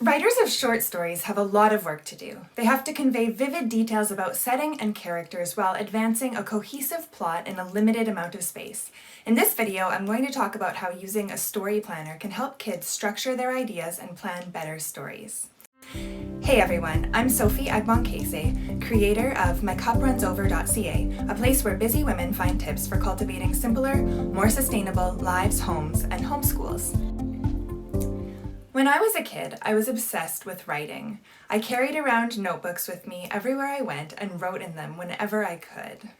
Writers of short stories have a lot of work to do. They have to convey vivid details about setting and characters while advancing a cohesive plot in a limited amount of space. In this video, I'm going to talk about how using a story planner can help kids structure their ideas and plan better stories. Hey everyone, I'm Sophie Agbonkese, creator of mycuprunsover.ca, a place where busy women find tips for cultivating simpler, more sustainable lives, homes, and homeschools. When I was a kid, I was obsessed with writing. I carried around notebooks with me everywhere I went and wrote in them whenever I could.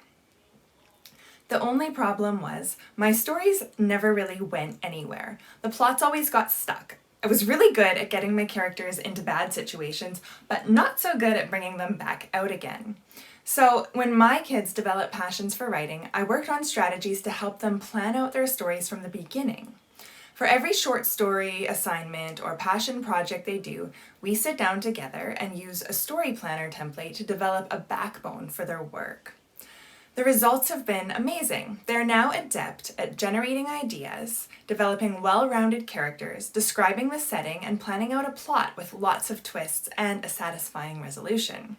The only problem was, my stories never really went anywhere. The plots always got stuck. I was really good at getting my characters into bad situations, but not so good at bringing them back out again. So when my kids developed passions for writing, I worked on strategies to help them plan out their stories from the beginning. For every short story, assignment, or passion project they do, we sit down together and use a story planner template to develop a backbone for their work. The results have been amazing. They're now adept at generating ideas, developing well-rounded characters, describing the setting, and planning out a plot with lots of twists and a satisfying resolution.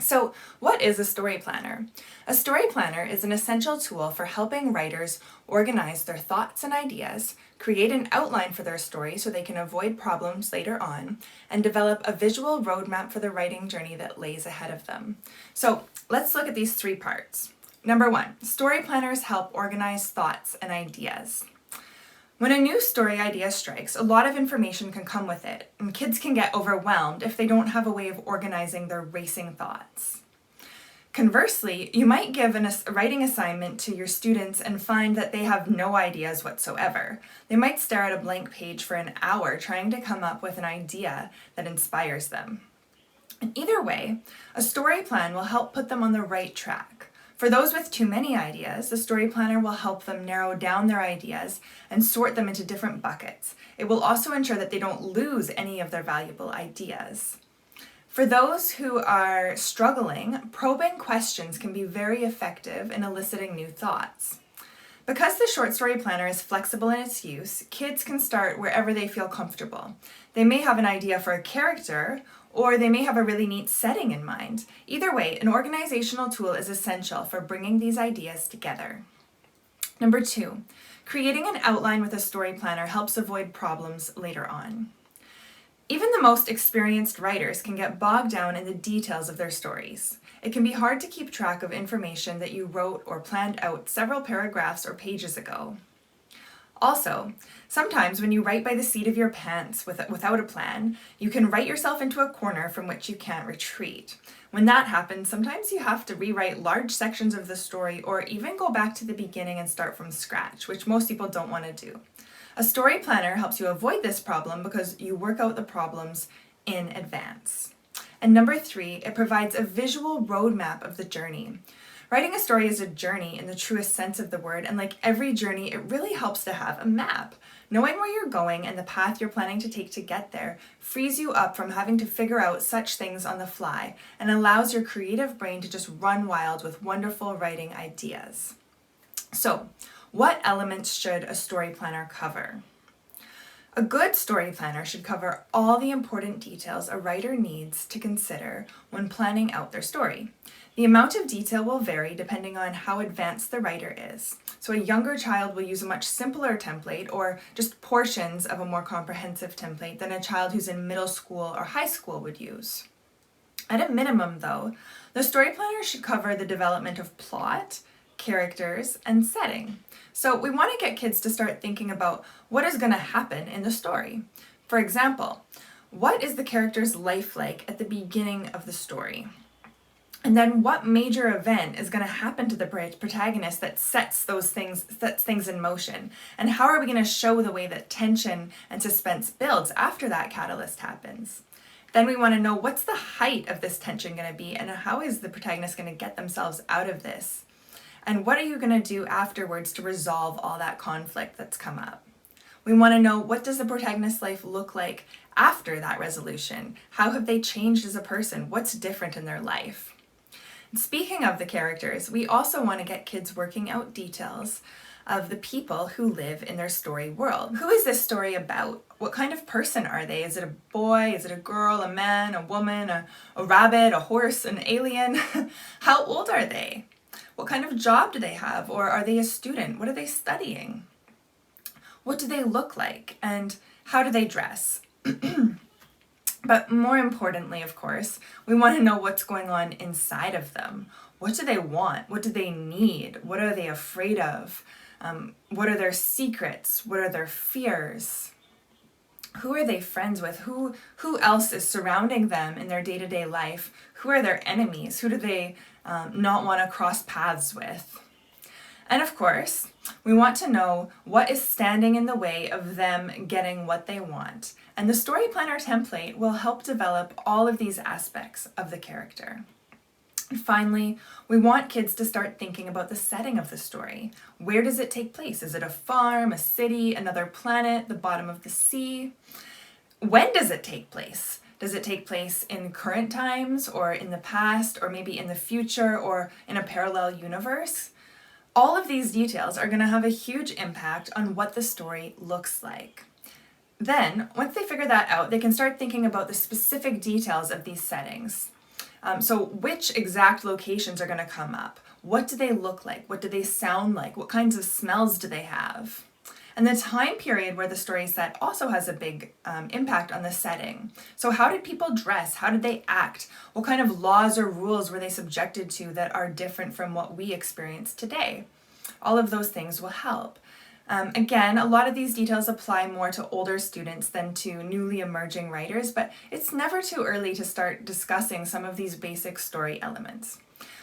So, what is a story planner? A story planner is an essential tool for helping writers organize their thoughts and ideas, create an outline for their story so they can avoid problems later on, and develop a visual roadmap for the writing journey that lays ahead of them. So, let's look at these three parts. Number one, story planners help organize thoughts and ideas. When a new story idea strikes, a lot of information can come with it, and kids can get overwhelmed if they don't have a way of organizing their racing thoughts. Conversely, you might give a writing assignment to your students and find that they have no ideas whatsoever. They might stare at a blank page for an hour trying to come up with an idea that inspires them. And either way, a story plan will help put them on the right track. For those with too many ideas, the story planner will help them narrow down their ideas and sort them into different buckets. It will also ensure that they don't lose any of their valuable ideas. For those who are struggling, probing questions can be very effective in eliciting new thoughts. Because the short story planner is flexible in its use, kids can start wherever they feel comfortable. They may have an idea for a character, or they may have a really neat setting in mind. Either way, an organizational tool is essential for bringing these ideas together. Number two, creating an outline with a story planner helps avoid problems later on. Even the most experienced writers can get bogged down in the details of their stories. It can be hard to keep track of information that you wrote or planned out several paragraphs or pages ago. Also, sometimes when you write by the seat of your pants without a plan, you can write yourself into a corner from which you can't retreat. When that happens, sometimes you have to rewrite large sections of the story or even go back to the beginning and start from scratch, which most people don't want to do. A story planner helps you avoid this problem because you work out the problems in advance. And number three, it provides a visual roadmap of the journey. Writing a story is a journey in the truest sense of the word, and like every journey, it really helps to have a map. Knowing where you're going and the path you're planning to take to get there frees you up from having to figure out such things on the fly and allows your creative brain to just run wild with wonderful writing ideas. So, what elements should a story planner cover? A good story planner should cover all the important details a writer needs to consider when planning out their story. The amount of detail will vary depending on how advanced the writer is. So a younger child will use a much simpler template or just portions of a more comprehensive template than a child who's in middle school or high school would use. At a minimum though, the story planner should cover the development of plot, characters, and setting. So we want to get kids to start thinking about what is going to happen in the story. For example, what is the character's life like at the beginning of the story? And then what major event is going to happen to the protagonist that sets things in motion? And how are we going to show the way that tension and suspense builds after that catalyst happens? Then we want to know, what's the height of this tension going to be, and how is the protagonist going to get themselves out of this? And what are you going to do afterwards to resolve all that conflict that's come up? We want to know, what does the protagonist's life look like after that resolution? How have they changed as a person? What's different in their life? Speaking of the characters, we also want to get kids working out details of the people who live in their story world. Who is this story about? What kind of person are they? Is it a boy? Is it a girl? A man? A woman? A rabbit? A horse? An alien? How old are they? What kind of job do they have? Or are they a student? What are they studying? What do they look like? And how do they dress? But more importantly, of course, we want to know what's going on inside of them. What do they want? What do they need? What are they afraid of? What are their secrets? What are their fears? Who are they friends with? Who else is surrounding them in their day-to-day life? Who are their enemies? Who do they not want to cross paths with? And of course, we want to know what is standing in the way of them getting what they want. And the Story Planner template will help develop all of these aspects of the character. And finally, we want kids to start thinking about the setting of the story. Where does it take place? Is it a farm, a city, another planet, the bottom of the sea? When does it take place? Does it take place in current times, or in the past, or maybe in the future, or in a parallel universe? All of these details are going to have a huge impact on what the story looks like. Then, once they figure that out, they can start thinking about the specific details of these settings. So which exact locations are going to come up? What do they look like? What do they sound like? What kinds of smells do they have? And the time period where the story is set also has a big impact on the setting. So how did people dress? How did they act? What kind of laws or rules were they subjected to that are different from what we experience today? All of those things will help. Again, a lot of these details apply more to older students than to newly emerging writers, but it's never too early to start discussing some of these basic story elements.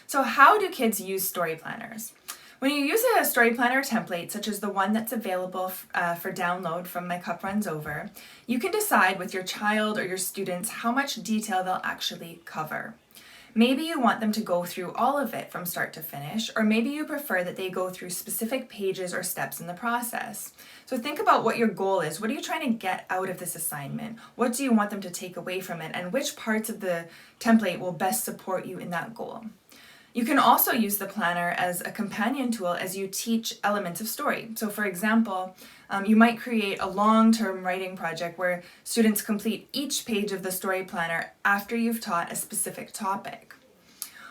So how do kids use story planners? When you use a story planner template, such as the one that's available for download from My Cup Runs Over, you can decide with your child or your students how much detail they'll actually cover. Maybe you want them to go through all of it from start to finish, or maybe you prefer that they go through specific pages or steps in the process. So think about what your goal is. What are you trying to get out of this assignment? What do you want them to take away from it? And which parts of the template will best support you in that goal? You can also use the planner as a companion tool as you teach elements of story. So for example, you might create a long-term writing project where students complete each page of the story planner after you've taught a specific topic.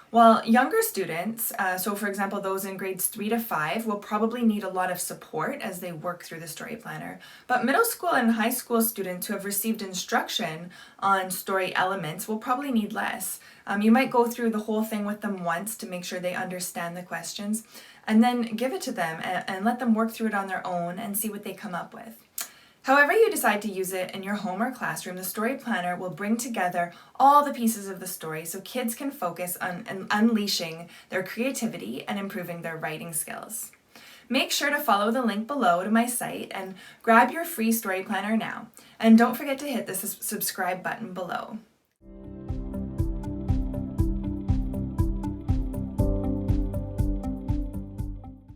While younger students, so for example those in grades 3 to 5, will probably need a lot of support as they work through the story planner. But middle school and high school students who have received instruction on story elements will probably need less. You might go through the whole thing with them once to make sure they understand the questions, and then give it to them and let them work through it on their own and see what they come up with. However you decide to use it in your home or classroom, the story planner will bring together all the pieces of the story so kids can focus on unleashing their creativity and improving their writing skills. Make sure to follow the link below to my site and grab your free story planner now. And don't forget to hit the subscribe button below.